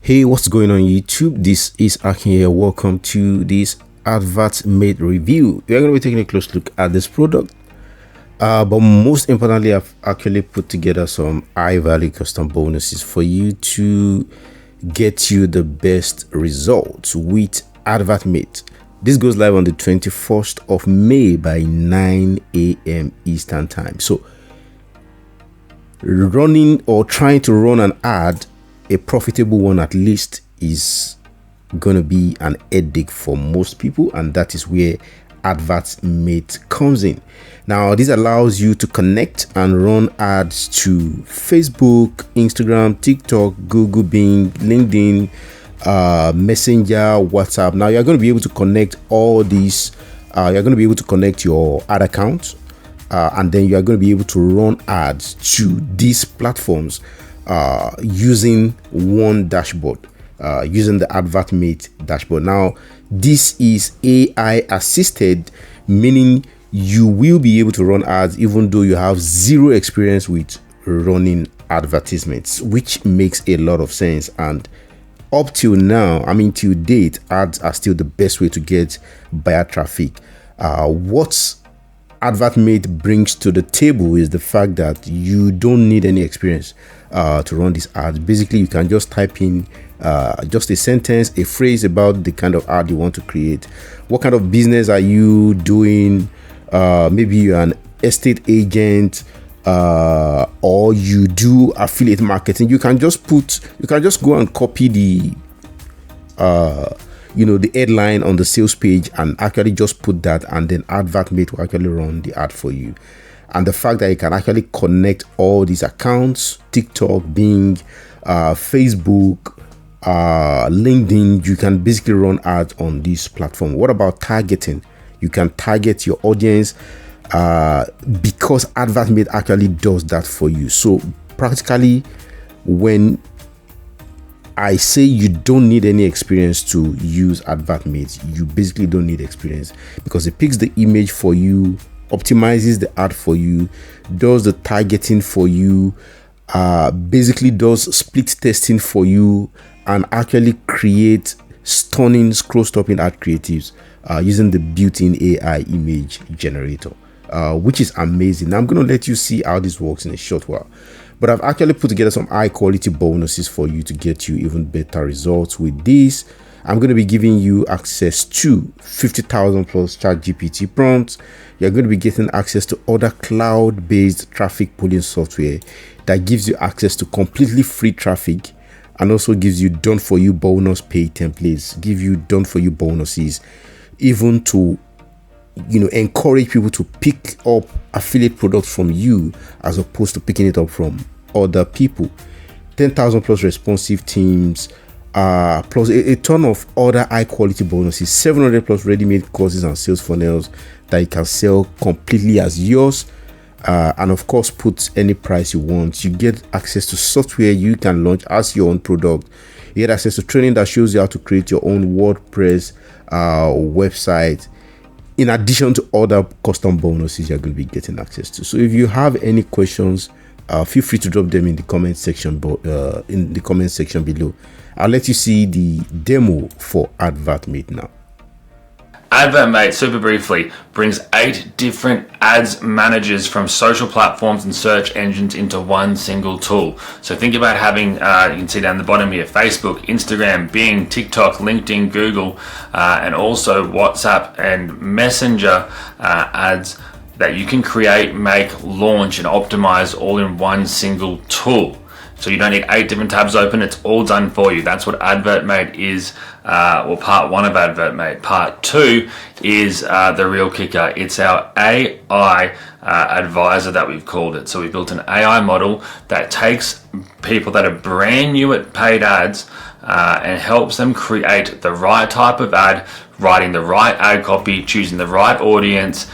Hey, what's going on YouTube? This is Akin here. Welcome to this Advertmate review. We're going to be taking a close look at this product. But most importantly, I've actually put together some high value custom bonuses for you to get you the best results with Advertmate. This goes live on the 21st of May by 9 a.m. Eastern time. So running or trying to run an ad, a profitable one at least, is going to be an headache for most people, and that is where Advertmate comes in. Now, this allows you to connect and run ads to Facebook, Instagram, TikTok, Google, Bing, LinkedIn, Messenger, WhatsApp. Now, you're going to be able to connect all these. You're going to be able to connect your ad account, and then you are going to be able to run ads to these platforms using one dashboard, using the Advertmate dashboard. Now, this is AI assisted, meaning you will be able to run ads even though you have zero experience with running advertisements, which makes a lot of sense. And up till now, till date, ads are still the best way to get buyer traffic. What Advertmate brings to the table is the fact that you don't need any experience to run these ads. Basically, you can just type in just a sentence, a phrase about the kind of ad you want to create. What kind of business are you doing? Maybe you're an estate agent, or you do affiliate marketing. You can just go and copy the the headline on the sales page and actually just put that, and then Advertmate will actually run the ad for you. And the fact that you can actually connect all these accounts, TikTok, Bing, Facebook, LinkedIn, you can basically run ads on this platform. What about targeting? You can target your audience because Advertmate actually does that for you. So practically, when I say you don't need any experience to use Advertmate, you basically don't need experience, because it picks the image for you, optimizes the ad for you, does the targeting for you, basically does split testing for you, and actually create stunning scroll stopping ad creatives using the built-in AI image generator, which is amazing. Now, I'm going to let you see how this works in a short while. But I've actually put together some high quality bonuses for you to get you even better results with this. I'm going to be giving you access to 50,000 plus ChatGPT prompts. You're going to be getting access to other cloud-based traffic pooling software that gives you access to completely free traffic, and also gives you done-for-you bonus pay templates, give you done-for-you bonuses, even to encourage people to pick up affiliate products from you as opposed to picking it up from other people. 10,000 plus responsive teams, plus a ton of other high quality bonuses, 700 plus ready-made courses and sales funnels that you can sell completely as yours, and of course put any price you want. You get access to software you can launch as your own product. You get access to training that shows you how to create your own WordPress website, in addition to other custom bonuses you're going to be getting access to. So if you have any questions, feel free to drop them in the comment section below. I'll let you see the demo for Advertmate now. Advertmate, super briefly, brings 8 different ads managers from social platforms and search engines into one single tool. So think about having, you can see down the bottom here, Facebook, Instagram, Bing, TikTok, LinkedIn, Google, and also WhatsApp and Messenger ads that you can create, make, launch, and optimize all in one single tool. So you don't need 8 different tabs open, it's all done for you. That's what Advertmate is, part 1 of Advertmate. Part 2 is the real kicker. It's our AI advisor that we've called it. So we built an AI model that takes people that are brand new at paid ads and helps them create the right type of ad, writing the right ad copy, choosing the right audience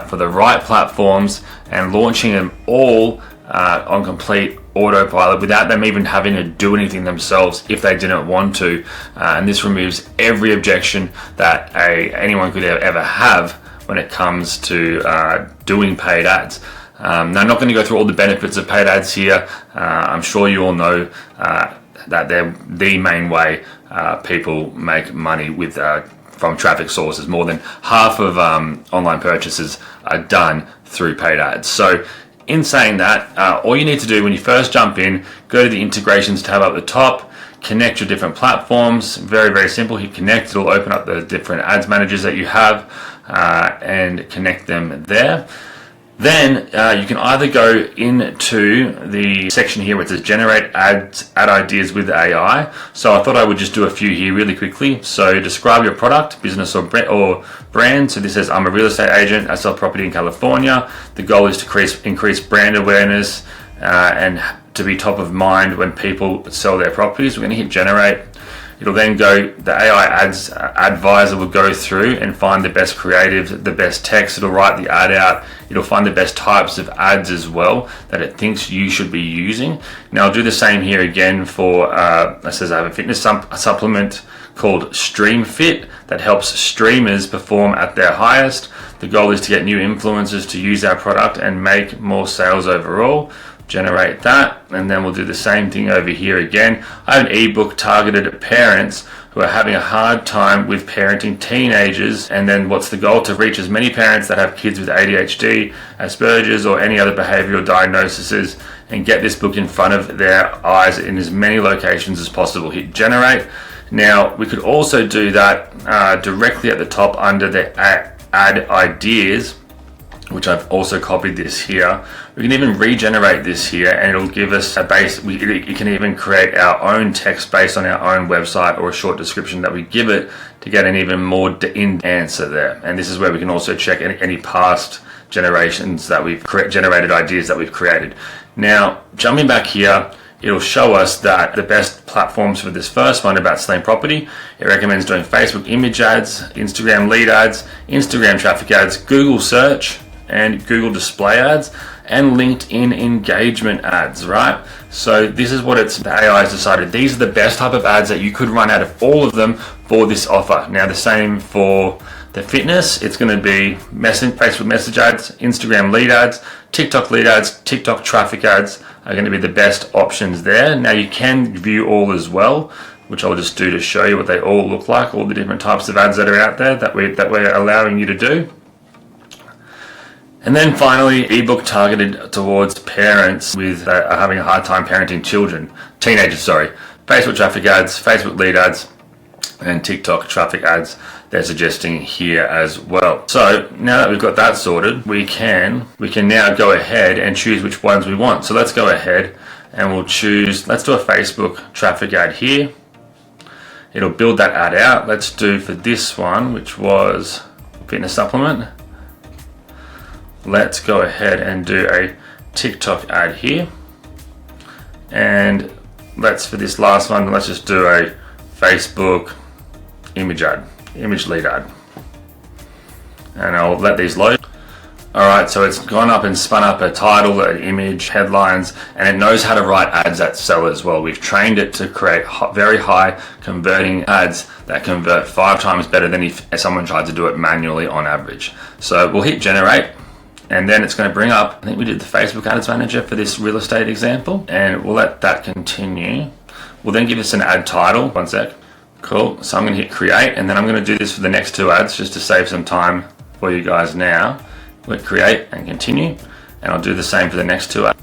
for the right platforms, and launching them all on complete autopilot without them even having to do anything themselves if they didn't want to. And this removes every objection that anyone could ever have when it comes to doing paid ads. Now, I'm not going to go through all the benefits of paid ads here. I'm sure you all know that they're the main way people make money with from traffic sources. More than half of online purchases are done through paid ads. So in saying that, all you need to do when you first jump in, go to the integrations tab up the top, connect your different platforms. Very, very simple. Hit connect. It'll open up the different ads managers that you have and connect them there. Then you can either go into the section here where it says generate ad ideas with AI. So I thought I would just do a few here really quickly. So describe your product, business or brand. So this says I'm a real estate agent. I sell property in California. The goal is to increase brand awareness and to be top of mind when people sell their properties. We're going to hit generate. It'll then go, the AI ads advisor will go through and find the best creative, the best text. It'll write the ad out. It'll find the best types of ads as well that it thinks you should be using. Now I'll do the same here again for, it says I have a fitness supplement called Stream Fit that helps streamers perform at their highest. The goal is to get new influencers to use our product and make more sales overall. Generate that, and then we'll do the same thing over here again. I have an ebook targeted at parents who are having a hard time with parenting teenagers, and then what's the goal? To reach as many parents that have kids with ADHD, Asperger's, or any other behavioral diagnoses, and get this book in front of their eyes in as many locations as possible. Hit generate. Now we could also do that directly at the top under the ad ideas, which I've also copied this here. We can even regenerate this here and it'll give us a base. It can even create our own text based on our own website or a short description that we give it to get an even more in answer there. And this is where we can also check any past generations that we've generated ideas that we've created. Now, jumping back here, it'll show us that the best platforms for this first one about selling property, it recommends doing Facebook image ads, Instagram lead ads, Instagram traffic ads, Google search, and Google display ads, and LinkedIn engagement ads, right? So this is what the AI has decided. These are the best type of ads that you could run out of all of them for this offer. Now the same for the fitness, it's going to be Facebook message ads, Instagram lead ads, TikTok lead ads, TikTok traffic ads are going to be the best options there. Now you can view all as well, which I'll just do to show you what they all look like, all the different types of ads that are out there that we're allowing you to do. And then finally, ebook targeted towards parents with are having a hard time parenting teenagers, sorry. Facebook traffic ads, Facebook lead ads, and TikTok traffic ads they're suggesting here as well. So now that we've got that sorted, we can now go ahead and choose which ones we want. So let's go ahead and we'll choose, let's do a Facebook traffic ad here. It'll build that ad out. Let's do for this one, which was fitness supplement. Let's go ahead and do a TikTok ad here. And for this last one, let's just do a Facebook image lead ad. And I'll let these load. Alright, so it's gone up and spun up a title, an image, headlines, and it knows how to write ads that sell as well. We've trained it to create very high converting ads that convert 5 times better than if someone tried to do it manually on average. So we'll hit generate, and then it's going to bring up, I think we did the Facebook Ads Manager for this real estate example, and we'll let that continue. We'll then give us an ad title. One sec. Cool. So I'm going to hit create, and then I'm going to do this for the next 2 ads just to save some time for you guys now. Click create and continue, and I'll do the same for the next 2 ads.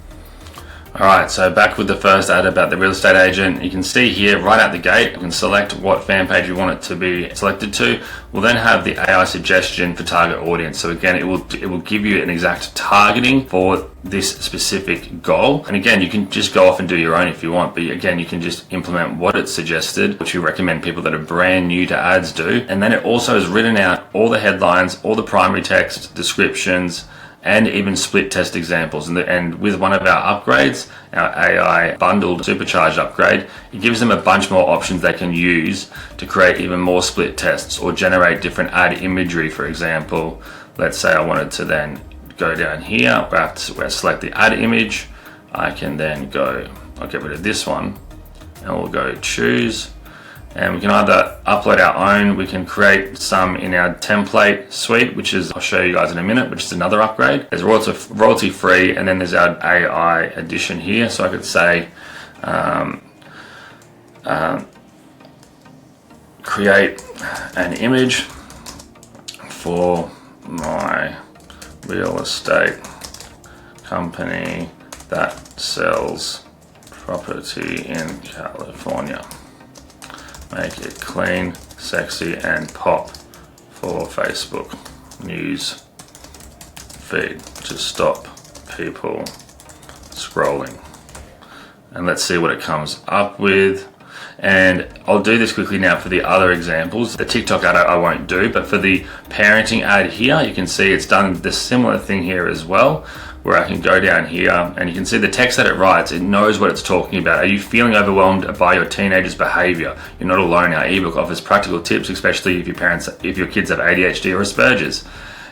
Alright, so back with the first ad about the real estate agent. You can see here right out the gate, you can select what fan page you want it to be selected to. We'll then have the AI suggestion for target audience. So again, it will give you an exact targeting for this specific goal. And again, you can just go off and do your own if you want, but again, you can just implement what it's suggested, which we recommend people that are brand new to ads do. And then it also has written out all the headlines, all the primary text, descriptions, and even split test examples. And with one of our upgrades, our AI bundled supercharged upgrade, it gives them a bunch more options they can use to create even more split tests or generate different ad imagery. For example, let's say I wanted to then go down here where I select the ad image. I can then I'll get rid of this one, and we'll go choose. And we can either upload our own, we can create some in our template suite, which is, I'll show you guys in a minute, which is another upgrade. There's royalty free, and then there's our AI edition here. So I could say, create an image for my real estate company that sells property in California. Make it clean, sexy, and pop for Facebook news feed to stop people scrolling. And let's see what it comes up with. And I'll do this quickly now for the other examples. The TikTok ad I won't do, but for the parenting ad here, you can see it's done the similar thing here as well, where I can go down here and you can see the text that it writes, it knows what it's talking about. Are you feeling overwhelmed by your teenager's behavior? You're not alone. Our ebook offers practical tips, especially if your kids have ADHD or Asperger's.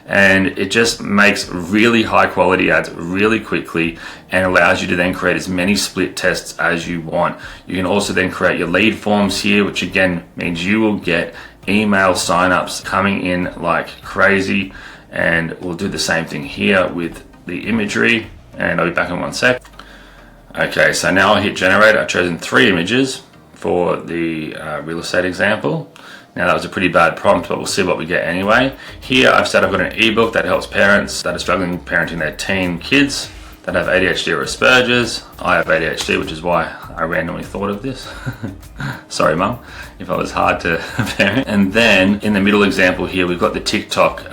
And it just makes really high quality ads really quickly and allows you to then create as many split tests as you want. You can also then create your lead forms here, which again means you will get email signups coming in like crazy. And we'll do the same thing here with the imagery, and I'll be back in 1 sec. Okay, so now I'll hit generate. I've chosen 3 images for the real estate example. Now that was a pretty bad prompt, but we'll see what we get anyway. Here I've said I've got an ebook that helps parents that are struggling parenting their teen kids that have ADHD or Asperger's. I have ADHD, which is why I randomly thought of this. Sorry, Mum, if I was hard to parent. And then in the middle example here, we've got the TikTok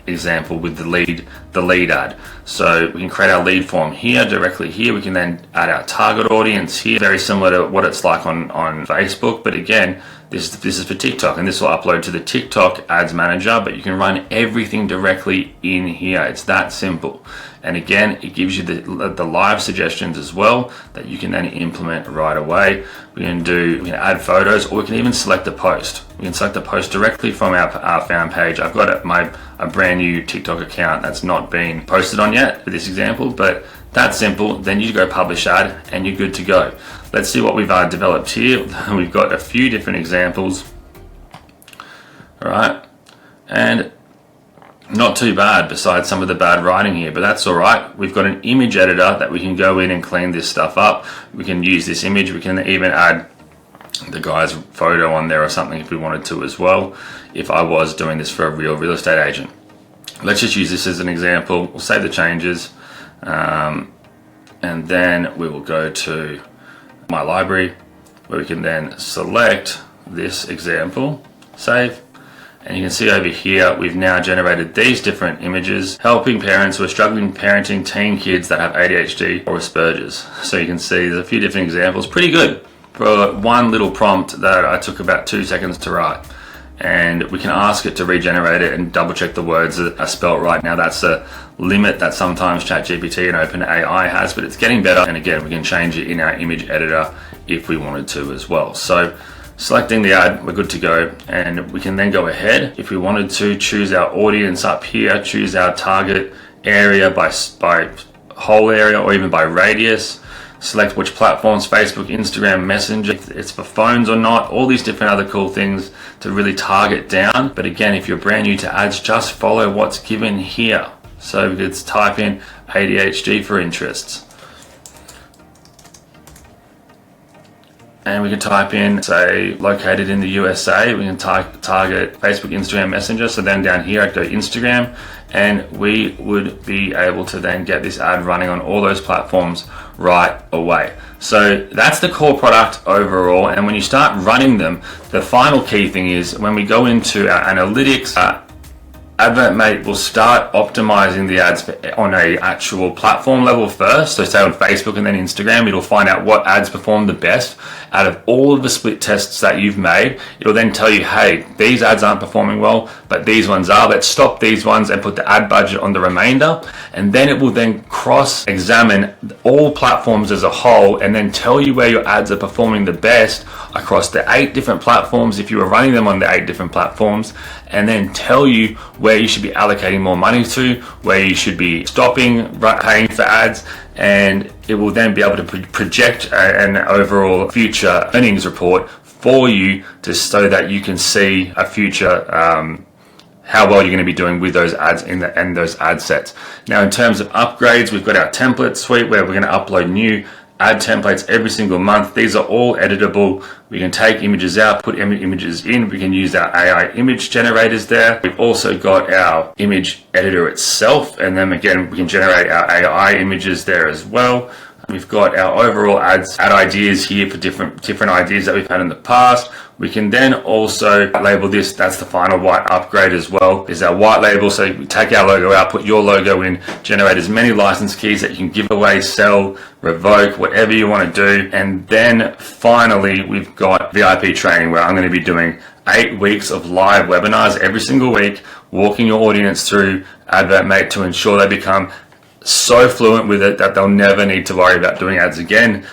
example with the lead ad. So we can create our lead form here, directly here. We can then add our target audience here, very similar to what it's like on Facebook. But again, this is for TikTok, and this will upload to the TikTok ads manager, but you can run everything directly in here. It's that simple. And again, it gives you the live suggestions as well that you can then implement right away. We can add photos, or we can even select a post. We can select a post directly from our fan page. I've got a brand new TikTok account that's not been posted on yet for this example, but that's simple. Then you go publish ad and you're good to go. Let's see what we've developed here. We've got a few different examples. All right, and not too bad besides some of the bad writing here, but that's all right. We've got an image editor that we can go in and clean this stuff up. We can use this image. We can even add the guy's photo on there or something if we wanted to as well, if I was doing this for a real estate agent. Let's just use this as an example. We'll save the changes, and then we will go to my library where we can then select this example, save. And you can see over here, we've now generated these different images helping parents who are struggling parenting teen kids that have ADHD or Asperger's. So you can see there's a few different examples, pretty good for one little prompt that I took about 2 seconds to write. And we can ask it to regenerate it and double check the words that are spelt right. Now that's a limit that sometimes ChatGPT and OpenAI has, but it's getting better. And again, we can change it in our image editor if we wanted to as well. So selecting the ad, we're good to go. And we can then go ahead, if we wanted to, choose our audience up here, choose our target area by whole area or even by radius. Select which platforms, Facebook, Instagram, Messenger, if it's for phones or not, all these different other cool things to really target down. But again, if you're brand new to ads, just follow what's given here. So let's type in ADHD for interests. And we can type in, say, located in the USA. We can target Facebook, Instagram, Messenger. So then down here, I'd go Instagram, and we would be able to then get this ad running on all those platforms right away. So that's the core product overall. And when you start running them, the final key thing is when we go into our analytics, Advertmate will start optimizing the ads on a actual platform level first. So say on Facebook and then Instagram, it'll find out what ads perform the best out of all of the split tests that you've made. It'll then tell you, hey, these ads aren't performing well, but these ones are. Let's stop these ones and put the ad budget on the remainder. And then it will then cross-examine all platforms as a whole and then tell you where your ads are performing the best across the 8 different platforms if you were running them on the 8 different platforms, and then tell you where you should be allocating more money to, where you should be stopping paying for ads, and it will then be able to project an overall future earnings report for you so that you can see a future how well you're going to be doing with those ads and those ad sets. Now, in terms of upgrades, we've got our template suite where we're going to upload new ad templates every single month. These are all editable. We can take images out, put images in. We can use our AI image generators there. We've also got our image editor itself, and then again, we can generate our AI images there as well. We've got our overall ad ideas here for different ideas that we've had in the past. We can then also label this. That's the final white upgrade as well, is our white label. So we take our logo out, put your logo in, generate as many license keys that you can give away, sell, revoke, whatever you want to do. And then finally, we've got VIP training, where I'm going to be doing 8 weeks of live webinars every single week, walking your audience through Advertmate to ensure they become so fluent with it that they'll never need to worry about doing ads again.